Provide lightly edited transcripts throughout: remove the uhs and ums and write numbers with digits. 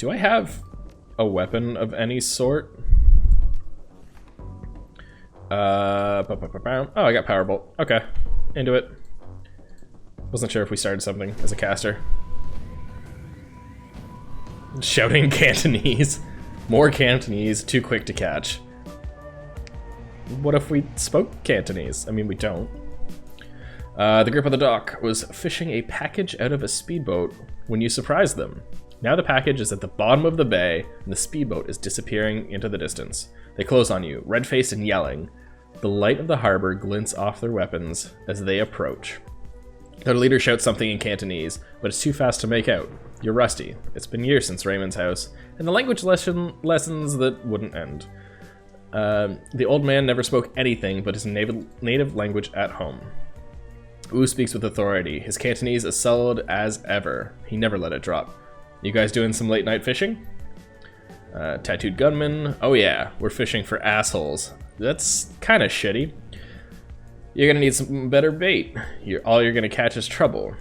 Do I have a weapon of any sort? Oh, I got Powerbolt. Okay, into it. Wasn't sure if we started something as a caster. Shouting Cantonese. More Cantonese, too quick to catch. What if we spoke Cantonese? I mean, we don't. The group on the dock was fishing a package out of a speedboat when you surprised them. Now the package is at the bottom of the bay, and the speedboat is disappearing into the distance. They close on you, red-faced and yelling. The light of the harbor glints off their weapons as they approach. Their leader shouts something in Cantonese, but it's too fast to make out. You're rusty. It's been years since Raymond's house, and the language lessons that wouldn't end. The old man never spoke anything but his native language at home. Wu speaks with authority, his Cantonese as solid as ever. He never let it drop. You guys doing some late night fishing? Tattooed gunman. Oh yeah, we're fishing for assholes. That's kind of shitty. You're gonna need some better bait. All you're gonna catch is trouble.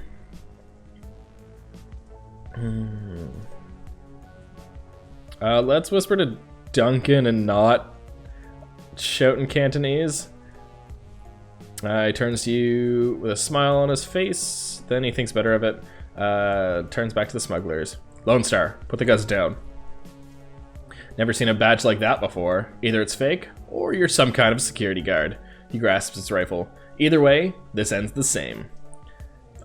Let's whisper to Duncan and not shout in Cantonese. He turns to you with a smile on his face. Then he thinks better of it. Turns back to the smugglers. Lone Star, put the guns down. Never seen a badge like that before. Either it's fake, or you're some kind of security guard. He grasps his rifle. Either way, this ends the same.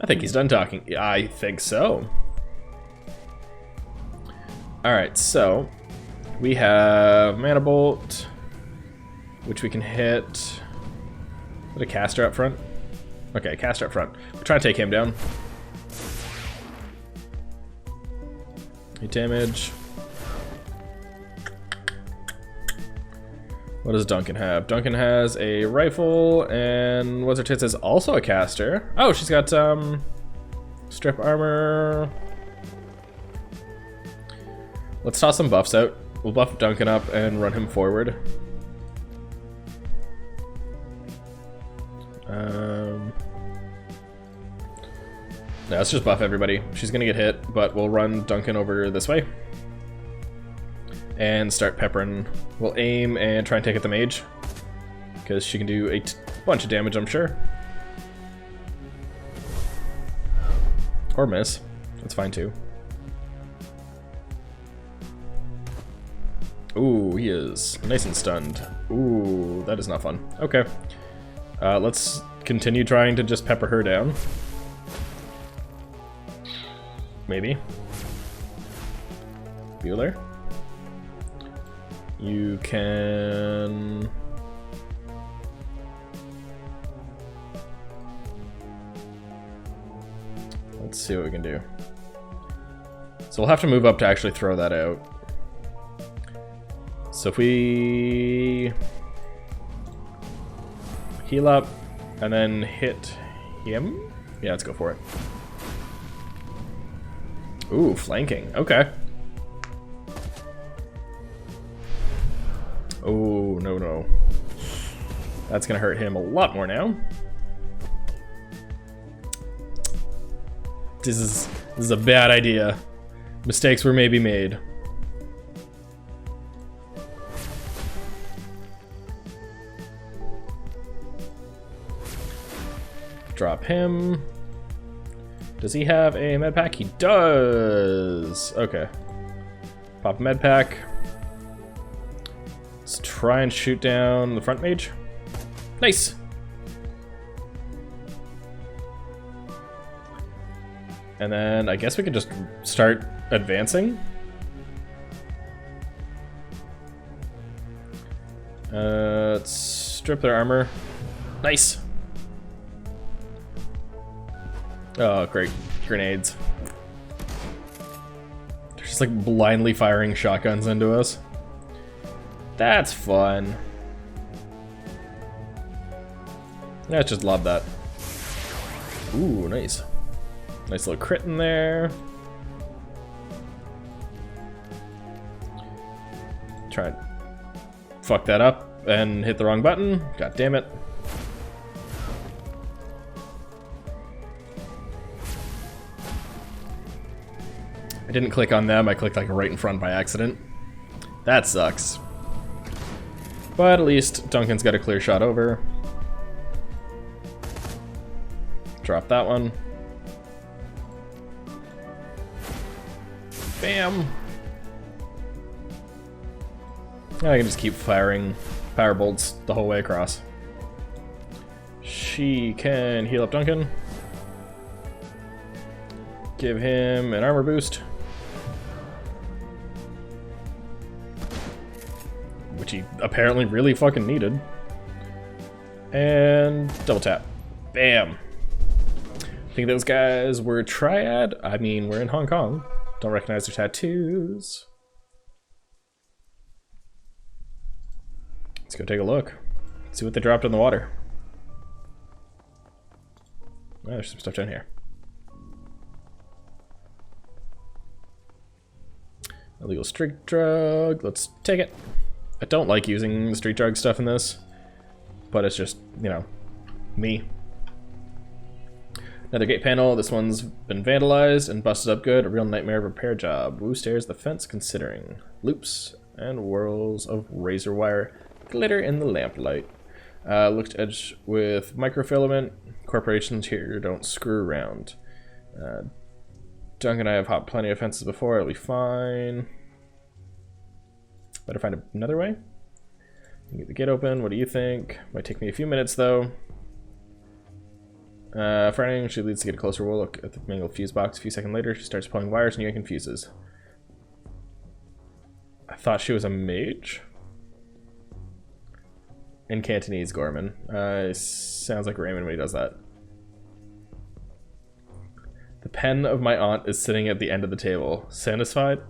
I think he's done talking. I think so. Alright, so we have Mana Bolt, which we can hit. Is it a caster up front? Okay, caster up front. We're trying to take him down. 8 damage. What does Duncan have? Duncan has a rifle, and what's her tits is also a caster. Oh, she's got strip armor. Let's toss some buffs out. We'll buff Duncan up and run him forward. No, let's just buff everybody. She's gonna get hit, but we'll run Duncan over this way. And start peppering. We'll aim and try and take out the mage, because she can do a bunch of damage, I'm sure. Or miss. That's fine too. Ooh, he is nice and stunned. Ooh, that is not fun. Okay. Let's continue trying to just pepper her down. Maybe. Bueller. You can... Let's see what we can do. So we'll have to move up to actually throw that out. So if we heal up and then hit him? Yeah, let's go for it. Ooh, flanking. Okay. Oh, no, no. That's gonna hurt him a lot more now. This is a bad idea. Mistakes were maybe made. Drop him. Does he have a med pack? He does. Okay. Pop med pack. Let's try and shoot down the front mage. Nice. And then I guess we could just start advancing. Let's strip their armor. Nice. Oh, great. Grenades. They're just like blindly firing shotguns into us. That's fun. Let's just lob that. Ooh, nice. Nice little crit in there. Try and fuck that up and hit the wrong button. God damn it. I didn't click on them, I clicked like right in front by accident. That sucks. But at least Duncan's got a clear shot over. Drop that one. Bam! I can just keep firing power bolts the whole way across. She can heal up Duncan. Give him an armor boost. Which he apparently really fucking needed. And double tap. Bam! I think those guys were Triad. I mean, we're in Hong Kong. Don't recognize their tattoos. Let's go take a look. See what they dropped in the water. Oh, there's some stuff down here. Illegal street drug. Let's take it. I don't like using the street drug stuff in this, but it's just, you know, me. Another gate panel. This one's been vandalized and busted up good. A real nightmare repair job. Wu stares the fence considering. Loops and whirls of razor wire glitter in the lamplight. Looked edge with microfilament. Corporations here don't screw around. Dunk and I have hopped plenty of fences before. It'll be fine. Better find another way. Get the gate open. What do you think? Might take me a few minutes though. Frightening. She leads to get a closer look at the mangled fuse box. A few seconds later, she starts pulling wires and yanking fuses. I thought she was a mage. In Cantonese, Gorman. Sounds like Raymond when he does that. The pen of my aunt is sitting at the end of the table. Satisfied?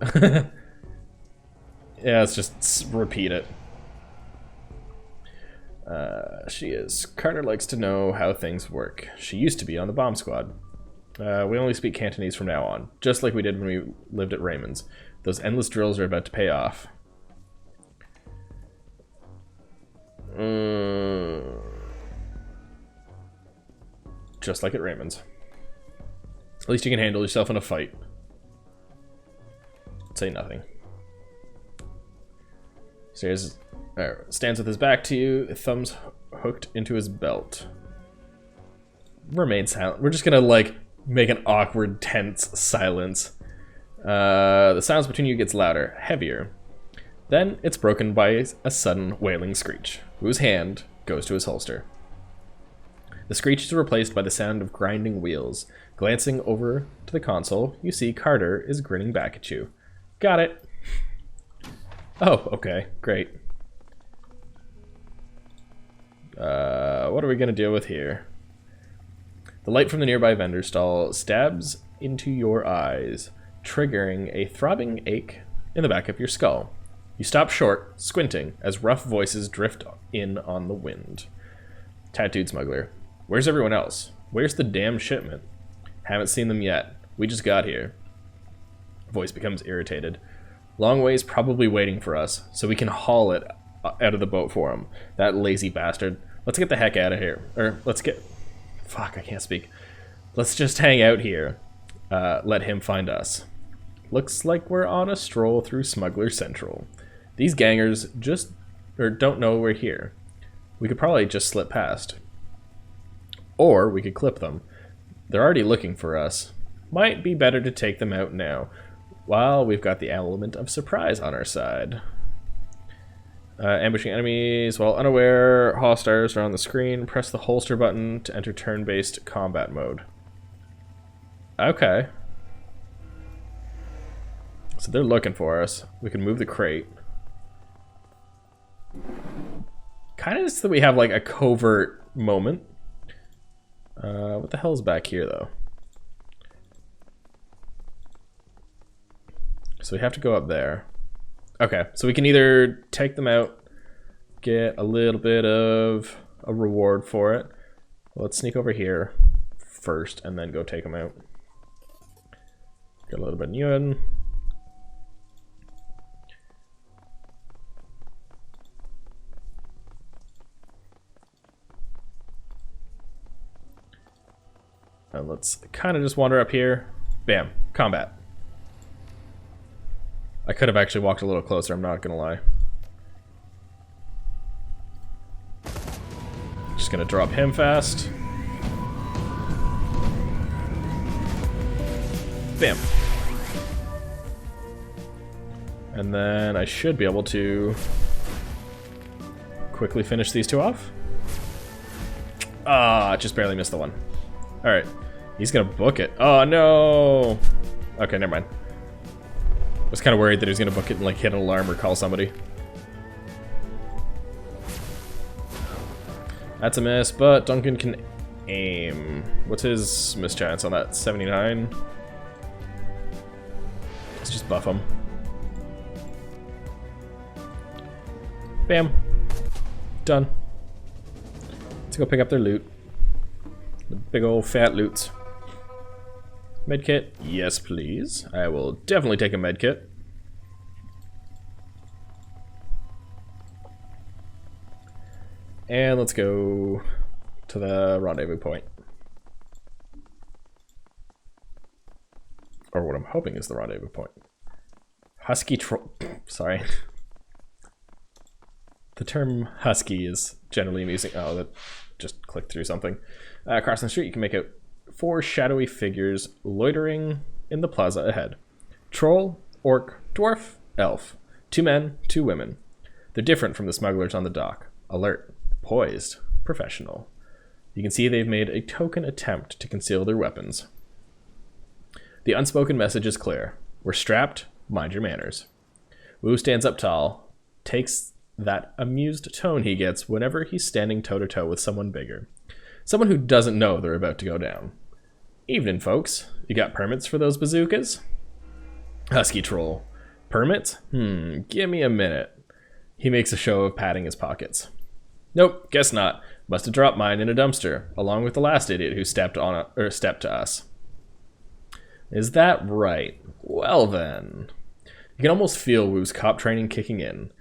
Yeah, let's just repeat it. She is. Carter likes to know how things work. She used to be on the bomb squad. We only speak Cantonese from now on, just like we did when we lived at Raymond's. Those endless drills are about to pay off. Just like at Raymond's. At least you can handle yourself in a fight. Say nothing. Stands with his back to you, thumbs hooked into his belt. Remain silent. We're just gonna like make an awkward, tense silence. The silence between you gets louder, heavier. Then it's broken by a sudden wailing screech, whose hand goes to his holster. The screech is replaced by the sound of grinding wheels. Glancing over to the console, you see Carter is grinning back at you. Got it. Oh, okay, great. What are we gonna deal with here? The light from the nearby vendor stall stabs into your eyes, triggering a throbbing ache in the back of your skull. You stop short, squinting, as rough voices drift in on the wind. Tattooed smuggler. Where's everyone else? Where's the damn shipment? Haven't seen them yet. We just got here. Voice becomes irritated. Long way's probably waiting for us, so we can haul it out of the boat for him. That lazy bastard. Let's get the heck out of here. Or, let's get... Fuck, I can't speak. Let's just hang out here. Let him find us. Looks like we're on a stroll through Smuggler Central. These gangers just... don't know we're here. We could probably just slip past. Or we could clip them. They're already looking for us. Might be better to take them out now, while we've got the element of surprise on our side. Ambushing enemies while unaware. Hostiles are on the screen. Press the holster button to enter turn-based combat mode. Okay. So they're looking for us. We can move the crate. Kind of just that we have like a covert moment. What the hell's back here though? So we have to go up there. Okay, so we can either take them out, get a little bit of a reward for it. Let's sneak over here first and then go take them out. Get a little bit of Yuan. And let's kind of just wander up here. Bam, combat. I could have actually walked a little closer, I'm not gonna lie. Just gonna drop him fast. Bam. And then I should be able to quickly finish these two off. Ah, just barely missed the one. Alright, he's gonna book it. Oh no! Okay, never mind. I was kind of worried that he was gonna book it and like hit an alarm or call somebody. That's a miss, but Duncan can aim. What's his mischance on that? 79? Let's just buff him. Bam. Done. Let's go pick up their loot. The big old fat loots. Medkit? Yes, please. I will definitely take a medkit. And let's go to the rendezvous point. Or what I'm hoping is the rendezvous point. Husky troll. Sorry. The term husky is generally amusing. Oh, that just clicked through something. Across the street, you can make out 4 shadowy figures loitering in the plaza ahead. Troll, orc, dwarf, elf. 2 men, 2 women. They're different from the smugglers on the dock. Alert, poised, professional. You can see they've made a token attempt to conceal their weapons. The unspoken message is clear. We're strapped, mind your manners. Wu stands up tall, takes that amused tone he gets whenever he's standing toe-to-toe with someone bigger. Someone who doesn't know they're about to go down. Evening, folks. You got permits for those bazookas? Husky troll. Permits? Give me a minute. He makes a show of patting his pockets. Nope, guess not. Must have dropped mine in a dumpster, along with the last idiot who stepped to us. Is that right? Well then. You can almost feel Wu's cop training kicking in.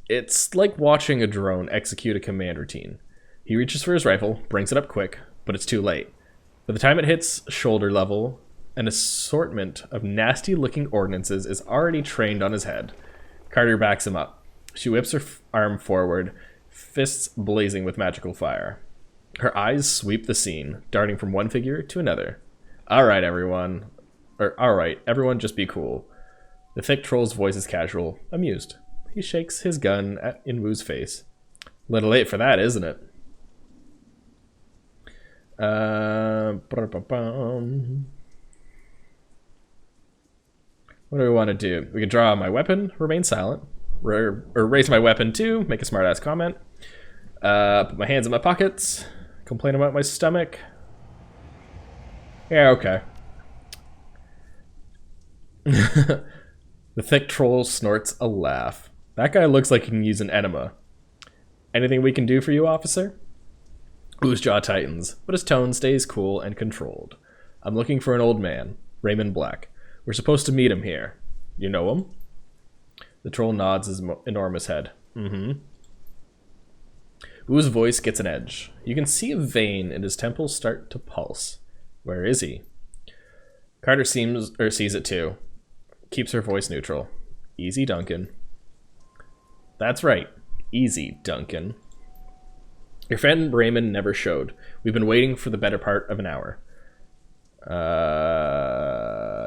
It's like watching a drone execute a command routine. He reaches for his rifle, brings it up quick, but it's too late. By the time it hits shoulder level, an assortment of nasty-looking ordnances is already trained on his head. Carter backs him up. She whips her arm forward, fists blazing with magical fire. Her eyes sweep the scene, darting from one figure to another. Alright, everyone, just be cool. The thick troll's voice is casual, amused. He shakes his gun in Wu's face. Little late for that, isn't it? What do we want to do? We can draw my weapon, remain silent, or raise my weapon too, make a smart-ass comment, put my hands in my pockets, complain about my stomach. Yeah, okay. The thick troll snorts a laugh. That guy looks like he can use an enema. Anything we can do for you, officer? Wu's jaw tightens, but his tone stays cool and controlled. I'm looking for an old man, Raymond Black. We're supposed to meet him here. You know him? The troll nods his enormous head. Wu's voice gets an edge. You can see a vein in his temples start to pulse. Where is he? Carter sees it too. Keeps her voice neutral. Easy, Duncan. That's right. Easy, Duncan. Your friend Raymond never showed. We've been waiting for the better part of an hour.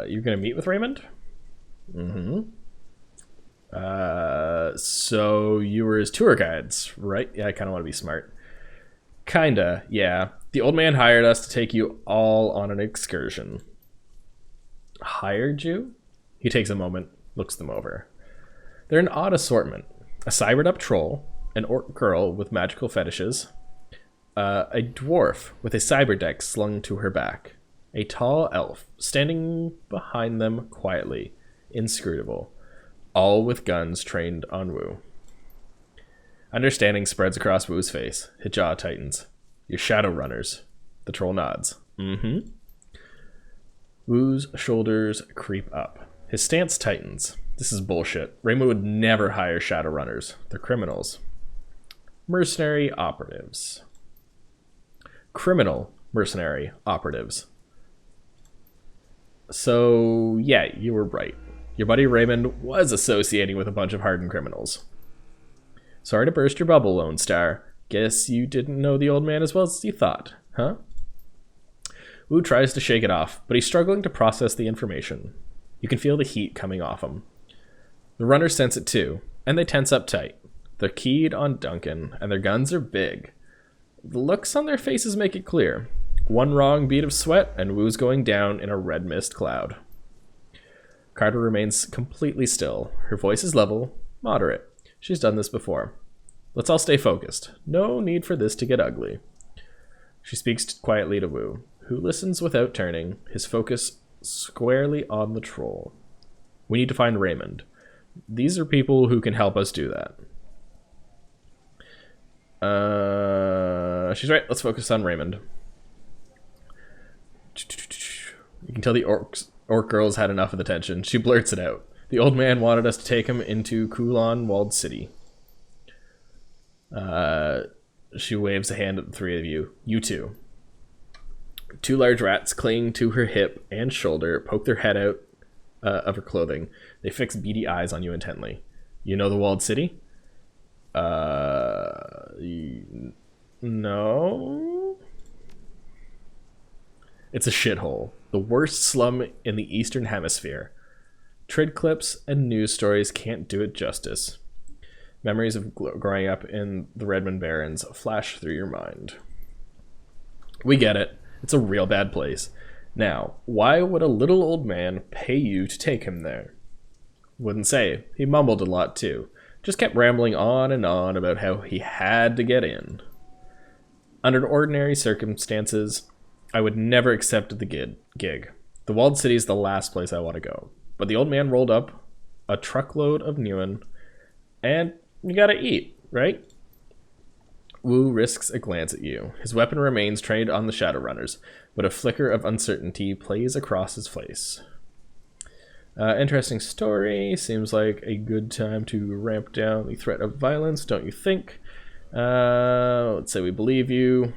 You're gonna meet with Raymond? So you were his tour guides, right? Yeah, I kind of want to be smart. Kinda, yeah. The old man hired us to take you all on an excursion. Hired you? He takes a moment, looks them over. They're an odd assortment. A cybered up troll, an orc girl with magical fetishes, a dwarf with a cyber deck slung to her back, a tall elf standing behind them quietly, inscrutable, all with guns trained on Wu. Understanding spreads across Wu's face. His jaw tightens. You're Shadowrunners. The troll nods. Wu's shoulders creep up. His stance tightens. This is bullshit. Raymond would never hire Shadowrunners. They're criminals. Mercenary operatives. Criminal mercenary operatives. So, yeah, you were right. Your buddy Raymond was associating with a bunch of hardened criminals. Sorry to burst your bubble, Lone Star. Guess you didn't know the old man as well as you thought, huh? Wu tries to shake it off, but he's struggling to process the information. You can feel the heat coming off him. The runners sense it too, and they tense up tight. They're keyed on Duncan, and their guns are big. The looks on their faces make it clear. One wrong bead of sweat, and Wu's going down in a red mist cloud. Carter remains completely still. Her voice is level, moderate. She's done this before. Let's all stay focused. No need for this to get ugly. She speaks quietly to Wu, who listens without turning, his focus squarely on the troll. We need to find Raymond. These are people who can help us do that. She's right. Let's focus on Raymond. You can tell the orc girl's had enough of the tension. She blurts it out. The old man wanted us to take him into Kulon Walled City. She waves a hand at the three of you. You two. Two large rats cling to her hip and shoulder, poke their head out of her clothing. They fix beady eyes on you intently. You know the Walled City? No. It's a shithole. The worst slum in the Eastern Hemisphere. Trid clips and news stories can't do it justice. Memories of growing up in the Redmond Barrens flash through your mind. We get it. It's a real bad place. Now, why would a little old man pay you to take him there? Wouldn't say. He mumbled a lot too. Just kept rambling on and on about how he had to get in. Under ordinary circumstances, I would never accept the gig. The Walled City is the last place I want to go. But the old man rolled up a truckload of Newen, and you gotta eat, right? Wu risks a glance at you. His weapon remains trained on the Shadowrunners, but a flicker of uncertainty plays across his face. Interesting story. Seems like a good time to ramp down the threat of violence, don't you think? Let's say we believe you.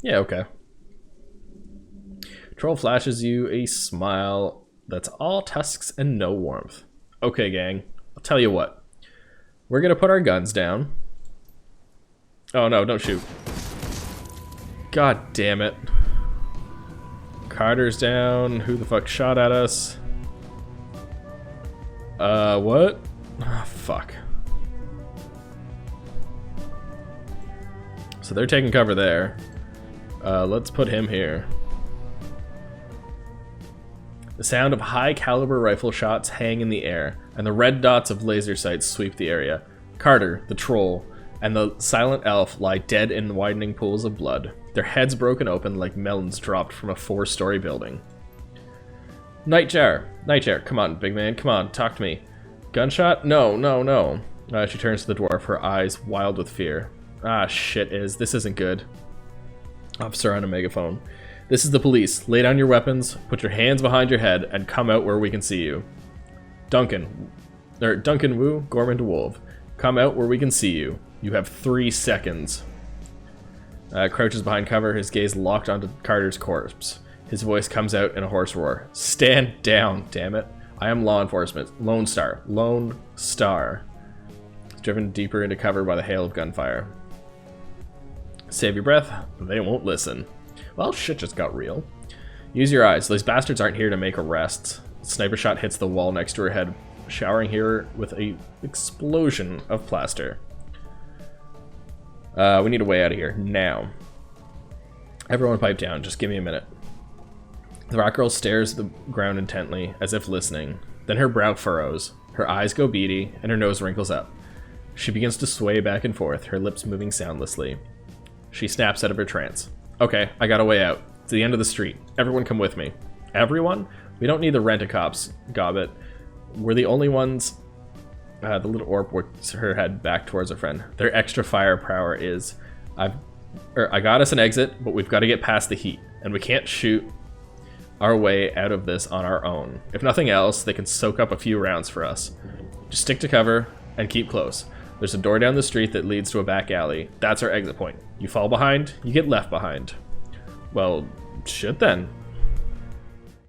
Yeah, okay. Troll flashes you a smile that's all tusks and no warmth. Okay, gang. I'll tell you what. We're gonna put our guns down. Oh no, don't shoot. God damn it. Carter's down. Who the fuck shot at us? What? Oh, fuck. So they're taking cover there. Let's put him here. The sound of high-caliber rifle shots hang in the air, and the red dots of laser sights sweep the area. Carter, the troll, and the silent elf lie dead in widening pools of blood, their heads broken open like melons dropped from a 4-story building. Nightjar, come on, big man, come on, talk to me. Gunshot? No. She turns to the dwarf, her eyes wild with fear. Ah, shit, this isn't good. Officer on a megaphone. This is the police. Lay down your weapons, put your hands behind your head, and come out where we can see you. Duncan Wu, Gorman DeWolf. Come out where we can see you. You have 3 seconds. Crouches behind cover, his gaze locked onto Carter's corpse. His voice comes out in a hoarse roar. Stand down, damn it. I am law enforcement. Lone Star. He's driven deeper into cover by the hail of gunfire. Save your breath. They won't listen. Well, shit just got real. Use your eyes. These bastards aren't here to make arrests. Sniper shot hits the wall next to her head, showering her with an explosion of plaster. We need a way out of here. Now. Everyone pipe down. Just give me a minute. The rock girl stares at the ground intently, as if listening. Then her brow furrows. Her eyes go beady, and her nose wrinkles up. She begins to sway back and forth, her lips moving soundlessly. She snaps out of her trance. Okay, I got a way out. It's the end of the street. Everyone come with me. Everyone? We don't need the rent-a-cops, Gobbet. We're the only ones... the little orb works her head back towards her friend. Their extra firepower is... I got us an exit, but we've got to get past the heat. And we can't shoot our way out of this on our own. If nothing else, they can soak up a few rounds for us. Just stick to cover and keep close. There's a door down the street that leads to a back alley. That's our exit point. You fall behind, you get left behind. Well, shit then.